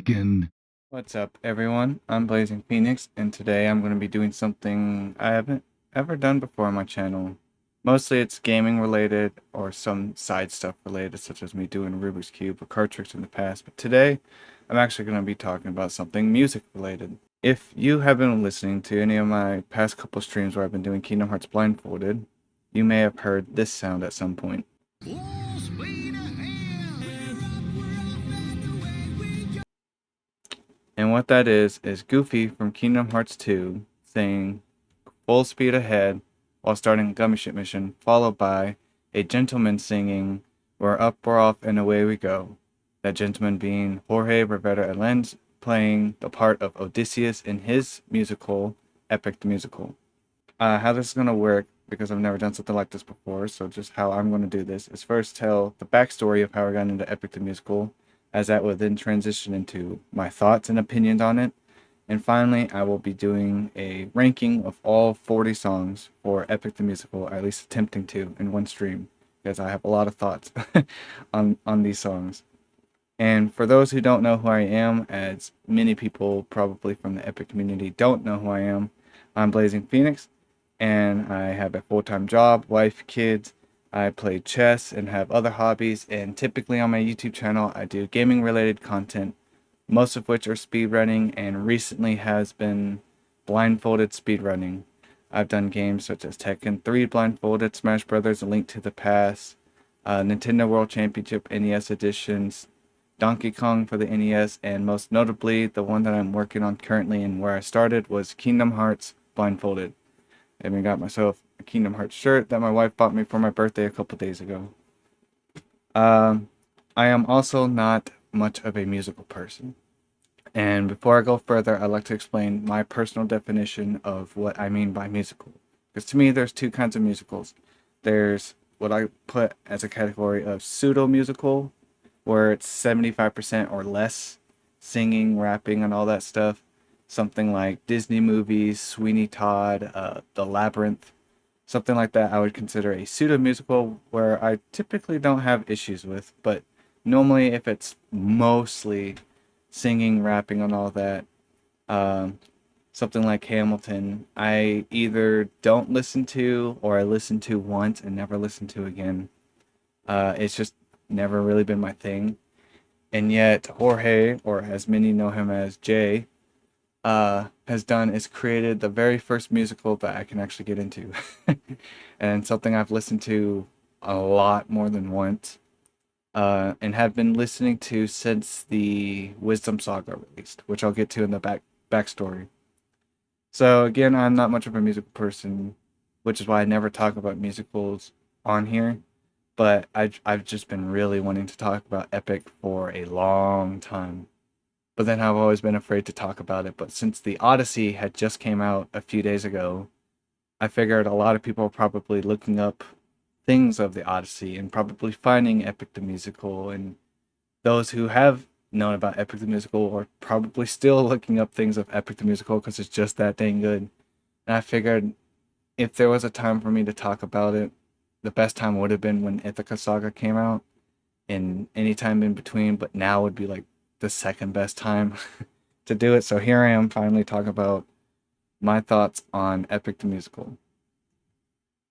chicken. What's up, everyone? I'm Blazing Phoenix, and today I'm going to be doing something I haven't ever done before on my channel. Mostly it's gaming related or some side stuff related, such as me doing Rubik's Cube or card tricks in the past. But today, I'm actually going to be talking about something music related. If you have been listening to any of my past couple streams where I've been doing Kingdom Hearts blindfolded, you may have heard this sound at some point. And what that is Goofy from Kingdom Hearts 2 saying full speed ahead while starting a gummy ship mission, followed by a gentleman singing we're up, we're off, and away we go. That gentleman being Jorge Rivera-Herrans, playing the part of Odysseus in his musical, Epic the Musical. How this is going to work, because I've never done something like this before, so just how I'm going to do this, is first tell the backstory of how I got into Epic the Musical, as that would then transition into my thoughts and opinions on it. And finally, I will be doing a ranking of all 40 songs for Epic the Musical, at least attempting to, in one stream, because I have a lot of thoughts on these songs. And for those who don't know who I am, as many people probably from the Epic community don't know who I am, I'm Blazing Phoenix, and I have a full-time job, wife, kids. I play chess and have other hobbies, and typically on my YouTube channel, I do gaming-related content, most of which are speedrunning, and recently has been blindfolded speedrunning. I've done games such as Tekken 3 blindfolded, Smash Brothers, A Link to the Past, Nintendo World Championship NES editions, Donkey Kong for the NES, and most notably, the one that I'm working on currently and where I started was Kingdom Hearts blindfolded. I even got myself a Kingdom Hearts shirt that my wife bought me for my birthday a couple days ago. I am also not much of a musical person. And before I go further, I'd like to explain my personal definition of what I mean by musical. Because to me, there's two kinds of musicals. There's what I put as a category of pseudo musical, where it's 75% or less singing, rapping, and all that stuff. Something like Disney movies, Sweeney Todd, The Labyrinth, something like that I would consider a pseudo musical where I typically don't have issues with, but normally if it's mostly singing, rapping, and all that, um, something like Hamilton, I either don't listen to or I listen to once and never listen to again. It's just never really been my thing. And yet Jorge, or as many know him as Jay, has done is created the very first musical that I can actually get into. And something I've listened to a lot more than once. And have been listening to since the Wisdom Saga released, which I'll get to in the backstory. So again, I'm not much of a musical person, which is why I never talk about musicals on here. But I've just been really wanting to talk about Epic for a long time. But then I've always been afraid to talk about it. But since the Odyssey had just came out a few days ago, I figured a lot of people are probably looking up things of the Odyssey and probably finding Epic the Musical, and those who have known about Epic the Musical are probably still looking up things of Epic the Musical because it's just that dang good. And I figured if there was a time for me to talk about it, the best time would have been when Ithaca Saga came out, and any time in between, but now would be like the second best time to do it. So here I am finally talking about my thoughts on Epic the Musical.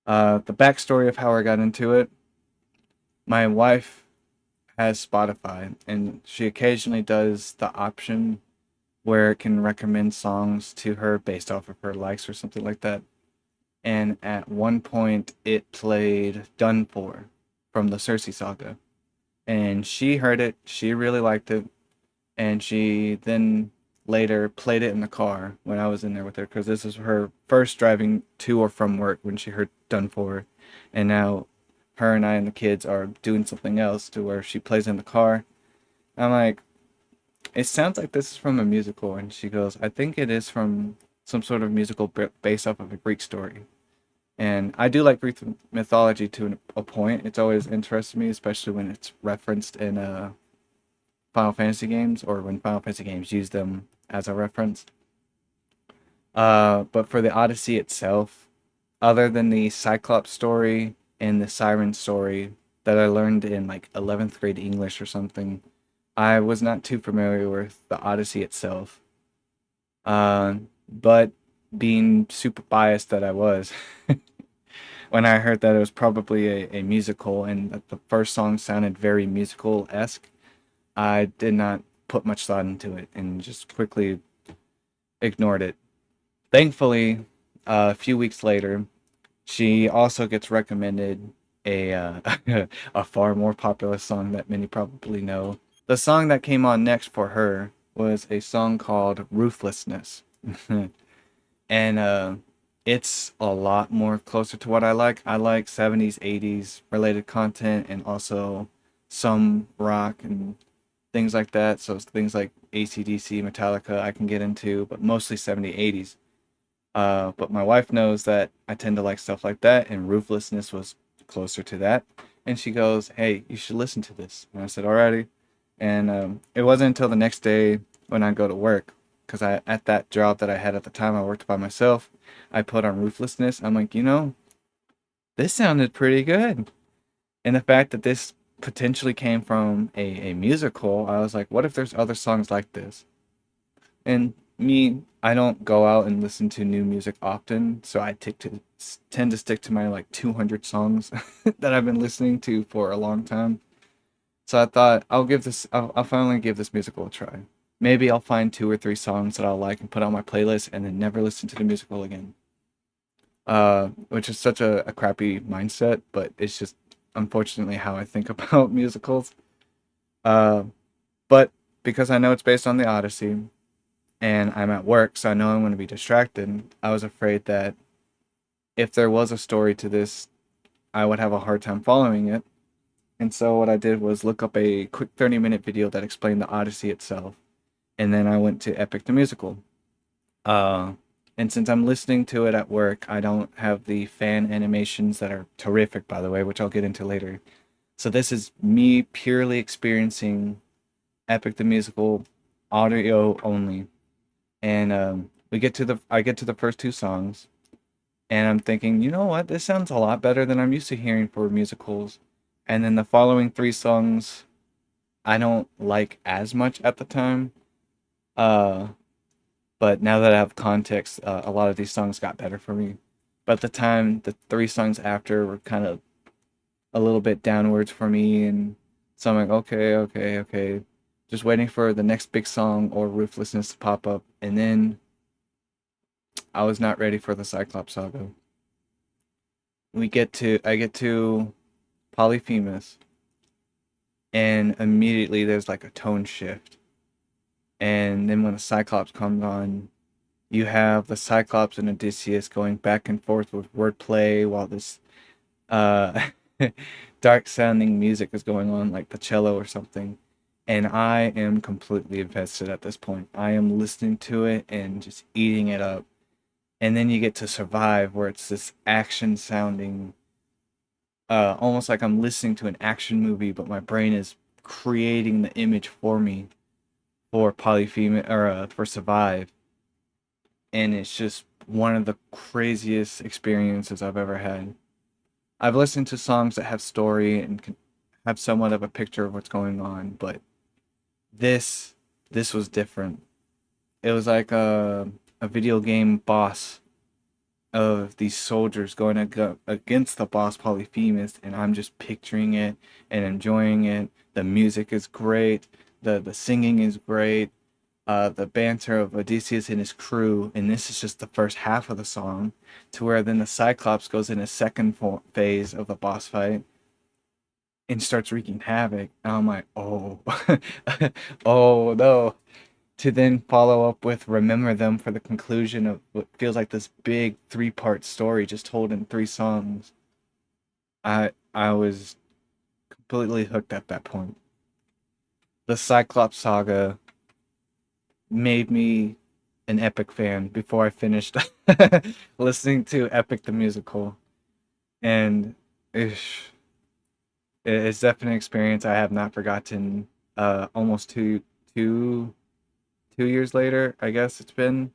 The backstory of how I got into it. My wife has Spotify, and she occasionally does the option where it can recommend songs to her based off of her likes or something like that. And at one point, it played Done For from the Cersei Saga. And she heard it, she really liked it, and she then later played it in the car when I was in there with her, because this is her first driving to or from work when she heard Done For. And now her and I and the kids are doing something else to where she plays in the car. I'm like, it sounds like this is from a musical. And she goes, I think it is from some sort of musical based off of a Greek story. And I do like Greek mythology to a point. It's always interested me, especially when it's referenced in Final Fantasy games, or when Final Fantasy games use them as a reference. But for the Odyssey itself, other than the Cyclops story and the Siren story that I learned in like 11th grade English or something, I was not too familiar with the Odyssey itself. But being super biased that I was, when I heard that it was probably a musical and that the first song sounded very musical-esque, I did not put much thought into it and just quickly ignored it. Thankfully, a few weeks later, she also gets recommended a far more popular song that many probably know. The song that came on next for her was a song called Ruthlessness. And it's a lot more closer to what I like. I like 70s, 80s related content and also some rock and things like that. So things like AC/DC, Metallica I can get into, but mostly 70s, 80s. But my wife knows that I tend to like stuff like that, and Ruthlessness was closer to that. And she goes, "Hey, you should listen to this." And I said, "Alrighty." And it wasn't until the next day when I go to work, because I at that job that I had at the time, I worked by myself. I put on Ruthlessness. I'm like, this sounded pretty good. And the fact that this potentially came from a musical, I was like, what if there's other songs like this? And me, I don't go out and listen to new music often, so tend to stick to my like 200 songs that I've been listening to for a long time. So I thought I'll finally give this musical a try. Maybe I'll find two or three songs that I'll like and put on my playlist and then never listen to the musical again. Which is such a crappy mindset, but it's just unfortunately how I think about musicals. Uh, but because I know it's based on the Odyssey and I'm at work, so I know I'm going to be distracted, I was afraid that if there was a story to this, I would have a hard time following it. And so what I did was look up a quick 30-minute video that explained the Odyssey itself, and then I went to Epic the Musical. Uh, and since I'm listening to it at work, I don't have the fan animations that are terrific, by the way, which I'll get into later. So this is me purely experiencing Epic the Musical audio only. And I get to the first two songs, and I'm thinking, you know what, this sounds a lot better than I'm used to hearing for musicals. And then the following three songs I don't like as much at the time. Uh, but now that I have context, a lot of these songs got better for me. But at the time, the three songs after were kind of a little bit downwards for me, and so I'm like, okay, okay, okay, just waiting for the next big song or Ruthlessness to pop up, and then I was not ready for the Cyclops Saga. I get to Polyphemus, and immediately there's like a tone shift, and then when the Cyclops comes on, you have the Cyclops and Odysseus going back and forth with wordplay while this uh, dark sounding music is going on, like the cello or something. And I am completely invested at this point. I am listening to it and just eating it up. And then you get to Survive, where it's this action sounding, almost like I'm listening to an action movie, but my brain is creating the image for me for Polyphemus or for Survive. And it's just one of the craziest experiences I've ever had. I've listened to songs that have story and can have somewhat of a picture of what's going on, but this this was different. It was like a video game boss of these soldiers going against the boss Polyphemus, and I'm just picturing it and enjoying it. The music is great, the singing is great, the banter of Odysseus and his crew, and this is just the first half of the song, to where then the Cyclops goes in a second phase of the boss fight and starts wreaking havoc. And I'm like, oh, oh no. To then follow up with Remember Them for the conclusion of what feels like this big three-part story just told in three songs. I was completely hooked at that point. The Cyclops Saga made me an Epic fan before I finished listening to Epic the Musical. And ish, it's definitely an experience I have not forgotten. Almost two years later, I guess it's been.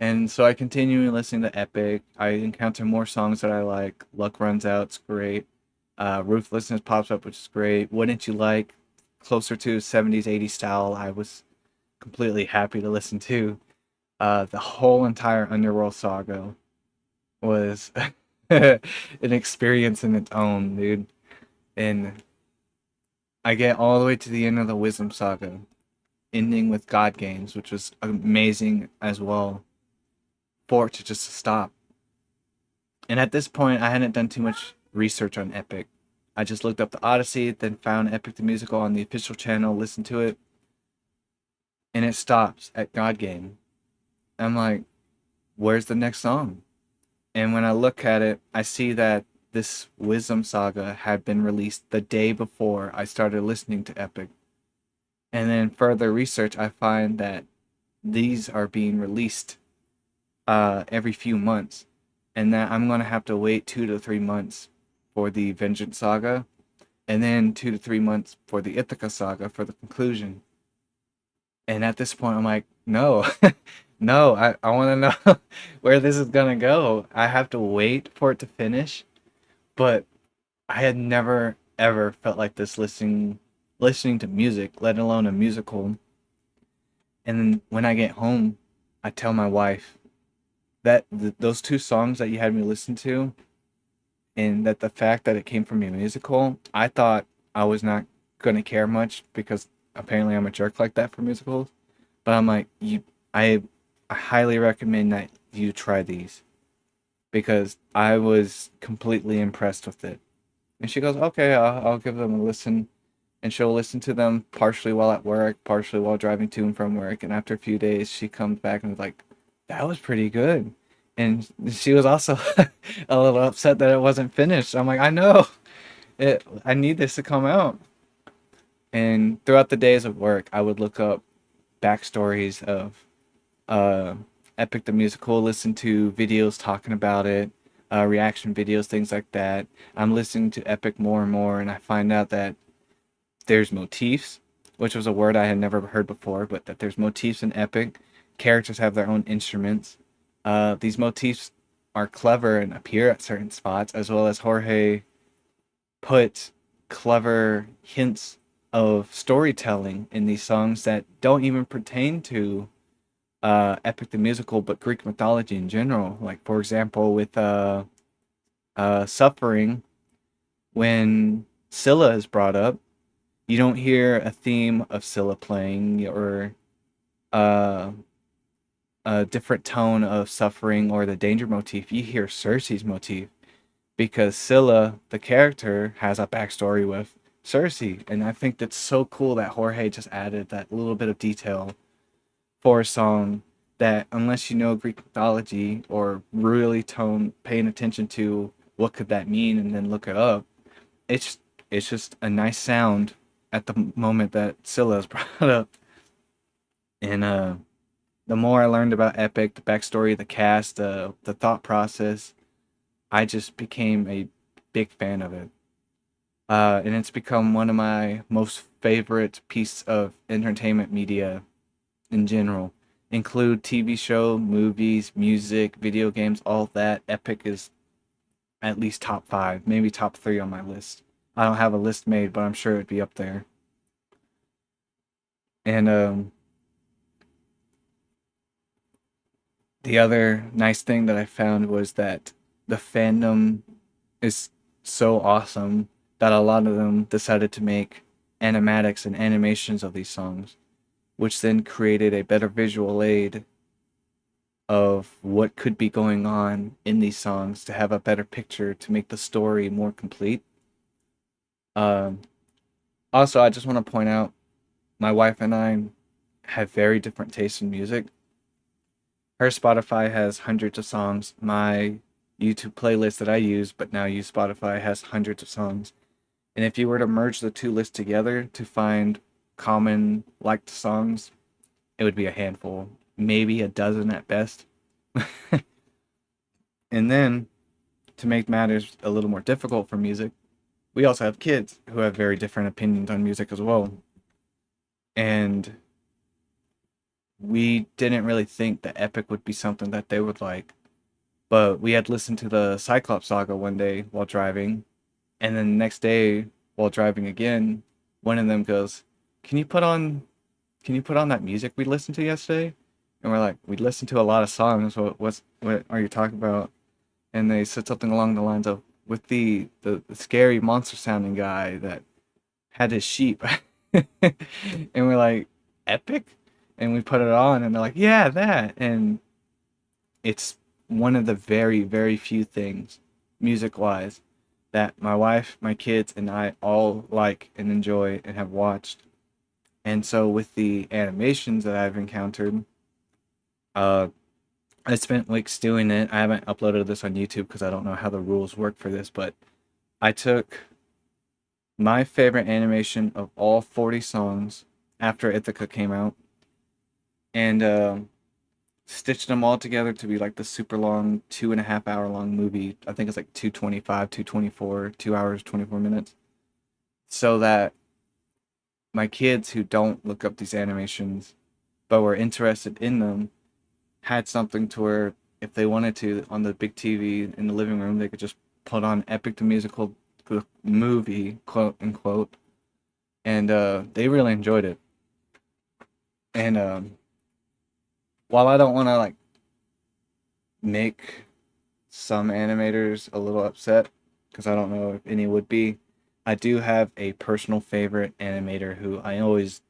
And so I continue listening to Epic. I encounter more songs that I like. Luck Runs Out, it's great. Ruthlessness pops up, which is great. Wouldn't You Like closer to 70s, 80s style, I was completely happy to listen to. The whole entire Underworld saga was an experience in its own, dude. And I get all the way to the end of the Wisdom Saga, ending with God Games, which was amazing as well, for it to just stop. And at this point, I hadn't done too much research on Epic. I just looked up the Odyssey, then found Epic the Musical on the official channel, listened to it, and it stops at God Game. I'm like, where's the next song? And when I look at it, I see that this Wisdom Saga had been released the day before I started listening to Epic. And then further research, I find that these are being released every few months, and that I'm gonna have to wait 2 to 3 months for the Vengeance Saga, and then 2 to 3 months for the Ithaca Saga for the conclusion. And at this point, I'm like, no, no, I want to know where this is gonna go. I have to wait for it to finish, but I had never ever felt like this listening to music, let alone a musical. And then when I get home, I tell my wife that those two songs that you had me listen to, and that the fact that it came from a musical, I thought I was not gonna care much because apparently I'm a jerk like that for musicals. But I'm like, I, I highly recommend that you try these because I was completely impressed with it. And she goes, okay, I'll give them a listen. And she'll listen to them partially while at work, partially while driving to and from work. And after a few days, she comes back and is like, that was pretty good. And she was also a little upset that it wasn't finished. I'm like, I know, I need this to come out. And throughout the days of work, I would look up backstories of uh, Epic the Musical, listen to videos talking about it, reaction videos, things like that. I'm listening to Epic more and more, and I find out that there's motifs, which was a word I had never heard before, but that there's motifs in Epic. Characters have their own instruments. These motifs are clever and appear at certain spots, as well as Jorge put clever hints of storytelling in these songs that don't even pertain to Epic the Musical, but Greek mythology in general. Like, for example, with Suffering, when Scylla is brought up, you don't hear a theme of Scylla playing or uh, a different tone of Suffering or the danger motif. You hear Circe's motif because Scylla, the character, has a backstory with Circe. And I think that's so cool that Jorge just added that little bit of detail for a song that, unless you know Greek mythology or really paying attention to what could that mean and then look it up, it's just a nice sound at the moment that Scylla is brought up. And the more I learned about Epic, the backstory, the cast, the thought process, I just became a big fan of it. And it's become one of my most favorite pieces of entertainment media in general. Include TV show, movies, music, video games, all of that. Epic is at least top five, maybe top three on my list. I don't have a list made, but I'm sure it'd be up there. And the other nice thing that I found was that the fandom is so awesome that a lot of them decided to make animatics and animations of these songs, which then created a better visual aid of what could be going on in these songs to have a better picture to make the story more complete. Um, Also, I just want to point out my wife and I have very different tastes in music. Her Spotify has hundreds of songs. My YouTube playlist that I use, but now use Spotify, has hundreds of songs. And if you were to merge the two lists together to find common liked songs, it would be a handful, maybe a dozen at best. And then, to make matters a little more difficult for music, we also have kids who have very different opinions on music as well. And we didn't really think that Epic would be something that they would like. But we had listened to the Cyclops Saga one day while driving, and then the next day while driving again, one of them goes, can you put on that music we listened to yesterday? And we're like, we listened to a lot of songs. What are you talking about? And they said something along the lines of, with the scary monster sounding guy that had his sheep. And we're like, epic? And we put it on and they're like, yeah, that. And it's one of the very, very few things, music wise, that my wife, my kids, and I all like and enjoy and have watched. And so with the animations that I've encountered, uh, I spent weeks doing it. I haven't uploaded this on YouTube because I don't know how the rules work for this, but I took my favorite animation of all 40 songs after Ithaca came out and stitched them all together to be like the super long 2.5 hour long movie. I think it's like 225, 224, 2 hours, 24 minutes. So that my kids who don't look up these animations but were interested in them had something to where if they wanted to on the big TV in the living room, they could just put on Epic the Musical movie, quote unquote, and they really enjoyed it. And while I don't want to like make some animators a little upset because I don't know if any would be, I do have a personal favorite animator who I always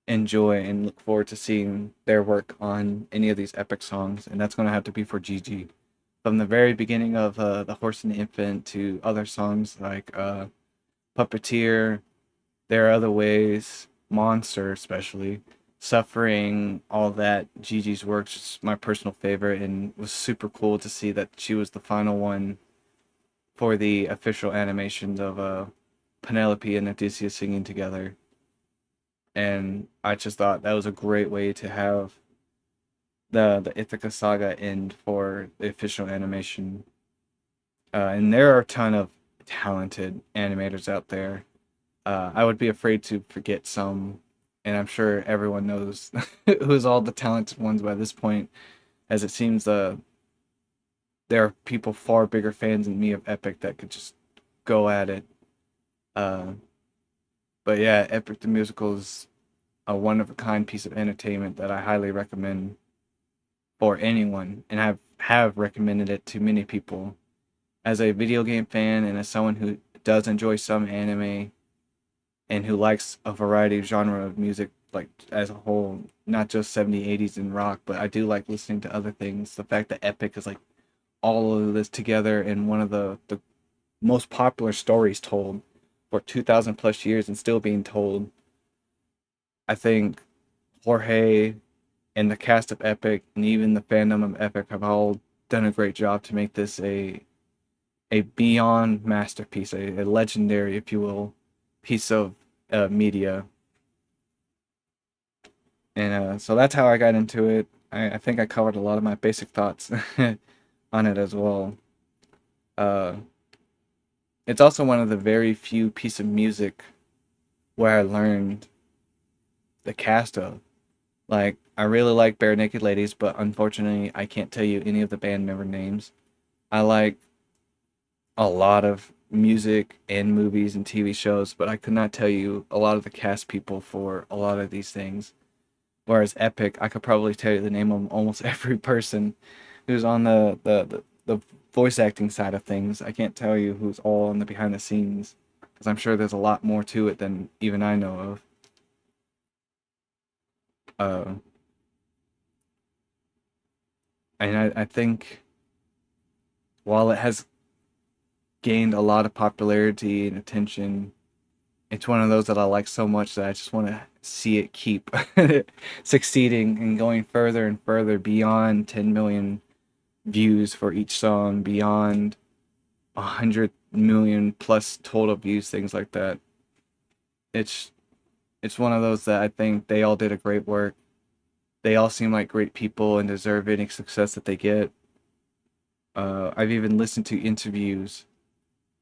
enjoy and look forward to seeing their work on any of these epic songs, and that's going to have to be for Gigi. From the very beginning of The Horse and the Infant to other songs like Puppeteer, There Are Other Ways, Monster, especially, Suffering, all that. Gigi's works is my personal favorite, and was super cool to see that she was the final one for the official animations of Penelope and Odysseus singing together. And I just thought that was a great way to have the Ithaca saga end for the official animation. And there are a ton of talented animators out there. I would be afraid to forget some, and I'm sure everyone knows who's all the talented ones by this point, as it seems there are people far bigger fans than me of Epic that could just go at it. Uh, but yeah, Epic the Musical is a one of a kind piece of entertainment that I highly recommend for anyone, and have recommended it to many people. As a video game fan and as someone who does enjoy some anime and who likes a variety of genre of music, like as a whole, not just 70s, 80s and rock, but I do like listening to other things. The fact that Epic is like all of this together in one of the most popular stories told for 2000 plus years and still being told. I think Jorge and the cast of Epic and even the fandom of Epic have all done a great job to make this a beyond masterpiece, a legendary, if you will, piece of media. And so that's how I got into it. I think I covered a lot of my basic thoughts on it as well. Uh, it's also one of the very few pieces of music where I learned the cast of. Like, I really like Bare Naked Ladies, but unfortunately, I can't tell you any of the band member names. I like a lot of music and movies and TV shows, but I could not tell you a lot of the cast people for a lot of these things. Whereas Epic, I could probably tell you the name of almost every person who's on the voice acting side of things. I can't tell you who's all on the behind the scenes because I'm sure there's a lot more to it than even I know of. Uh, and I think while it has gained a lot of popularity and attention, it's one of those that I like so much that I just want to see it keep succeeding and going further and further beyond 10 million views for each song, beyond 100 million plus total views, things like that. It's it's one of those that I think they all did a great work. They all seem like great people and deserve any success that they get. I've even listened to interviews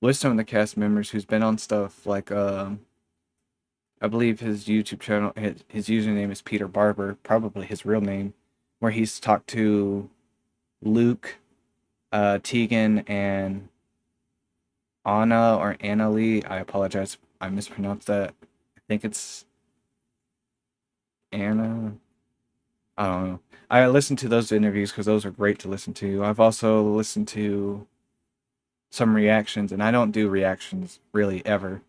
with some of the cast members who's been on stuff like I believe his YouTube channel, his username is Peter Barber, probably his real name, where he's talked to Luke, Tegan, and Anna or Anna Lee. I apologize if I mispronounced that. I think it's Anna. I don't know. I listened to those interviews because those are great to listen to. I've also listened to some reactions, and I don't do reactions really ever.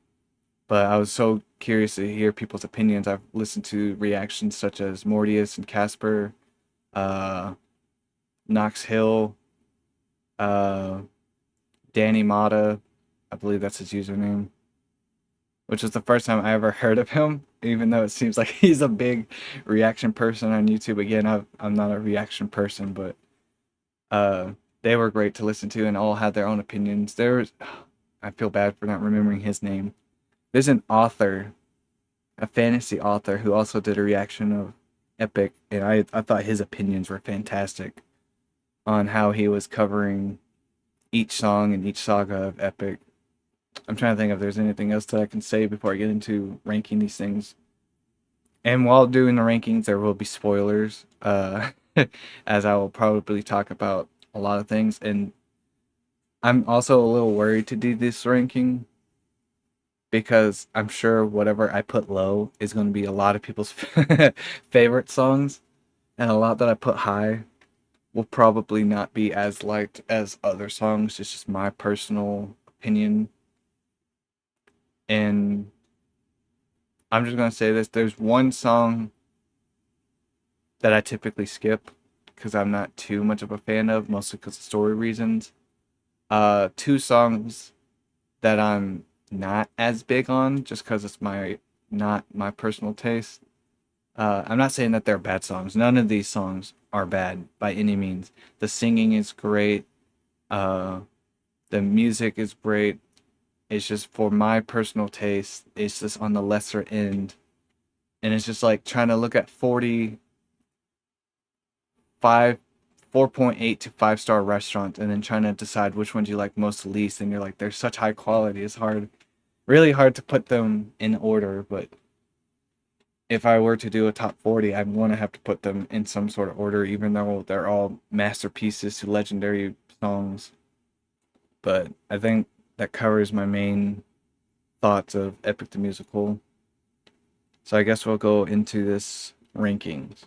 But I was so curious to hear people's opinions. I've listened to reactions such as Mortius and Casper, uh, Knox Hill, uh, Danny Mata, I believe that's his username, which was the first time I ever heard of him, even though it seems like he's a big reaction person on YouTube. Again, I'm not a reaction person, but uh, they were great to listen to and all had their own opinions. I feel bad for not remembering his name. There's an author, a fantasy author, who also did a reaction of Epic, and I thought his opinions were fantastic on how he was covering each song and each saga of Epic. I'm trying to think if there's anything else that I can say before I get into ranking these things. And while doing the rankings, there will be spoilers, as I will probably talk about a lot of things. And I'm also a little worried to do this ranking because I'm sure whatever I put low is going to be a lot of people's favorite songs, and a lot that I put high will probably not be as liked as other songs. It's just my personal opinion. And I'm just going to say this, there's one song that I typically skip because I'm not too much of a fan of, mostly because of story reasons. Two songs that I'm not as big on, just because it's not my personal taste. I'm not saying that they're bad songs. None of these songs are bad by any means. The singing is great. Uh, the music is great. It's just for my personal taste. It's just on the lesser end, and it's just like trying to look at 4.8 to 5-star restaurants and then trying to decide which ones you like most least, and you're like, they're such high quality. It's hard, really hard to put them in order, but if I were to do a top 40, I'm going to have to put them in some sort of order, even though they're all masterpieces to legendary songs. But I think that covers my main thoughts of Epic the Musical. So I guess we'll go into this rankings.